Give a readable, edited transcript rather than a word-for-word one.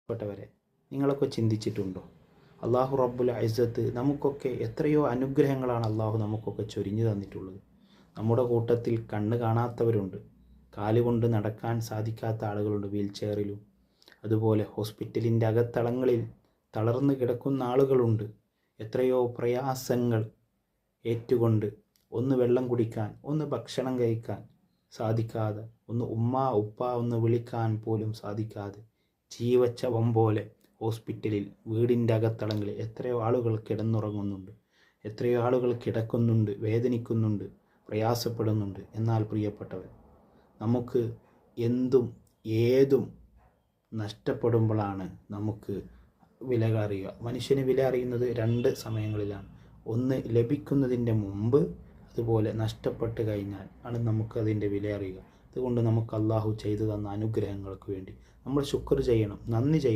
പ്പെട്ടവരെ, നിങ്ങളൊക്കെ ചിന്തിച്ചിട്ടുണ്ടോ? അള്ളാഹു റബ്ബുൽ ഇസ്സത്ത് നമുക്കൊക്കെ എത്രയോ അനുഗ്രഹങ്ങളാണ് അള്ളാഹു നമുക്കൊക്കെ ചൊരിഞ്ഞു തന്നിട്ടുള്ളത്. നമ്മുടെ കൂട്ടത്തിൽ കണ്ണ് കാണാത്തവരുണ്ട്, കാലുകൊണ്ട് നടക്കാൻ സാധിക്കാത്ത ആളുകളുണ്ട് വീൽ ചെയറിലും. അതുപോലെ ഹോസ്പിറ്റലിൻ്റെ അകത്തളങ്ങളിൽ തളർന്നു കിടക്കുന്ന ആളുകളുണ്ട്. എത്രയോ പ്രയാസങ്ങൾ ഏറ്റുകൊണ്ട് ഒന്ന് വെള്ളം കുടിക്കാൻ, ഒന്ന് ഭക്ഷണം കഴിക്കാൻ സാധിക്കാതെ, ഒന്ന് ഉമ്മ ഉപ്പ ഒന്ന് വിളിക്കാൻ പോലും സാധിക്കാതെ ജീവച്ഛവം പോലെ ഹോസ്പിറ്റലിൽ, വീടിൻ്റെ അകത്തളങ്ങളിൽ എത്രയോ ആളുകൾ കിടന്നുറങ്ങുന്നുണ്ട്, എത്രയോ ആളുകൾ കിടക്കുന്നുണ്ട്, വേദനിക്കുന്നുണ്ട്, പ്രയാസപ്പെടുന്നുണ്ട്. എന്നാൽ പ്രിയപ്പെട്ടവർ, നമുക്ക് എന്തും ഏതും നഷ്ടപ്പെടുമ്പോഴാണ് നമുക്ക് വില അറിയുക. മനുഷ്യന് വില അറിയുന്നത് രണ്ട് സമയങ്ങളിലാണ്. ഒന്ന് ലഭിക്കുന്നതിൻ്റെ മുമ്പ്, അതുപോലെ നഷ്ടപ്പെട്ട് കഴിഞ്ഞാൽ ആണ് നമുക്കതിൻ്റെ വില അറിയുക. അതുകൊണ്ട് നമുക്ക് അള്ളാഹു ചെയ്തു തന്ന അനുഗ്രഹങ്ങൾക്ക് വേണ്ടി നമ്മൾ ശുക്ർ ചെയ്യണം, നന്ദി ചെയ്യണം.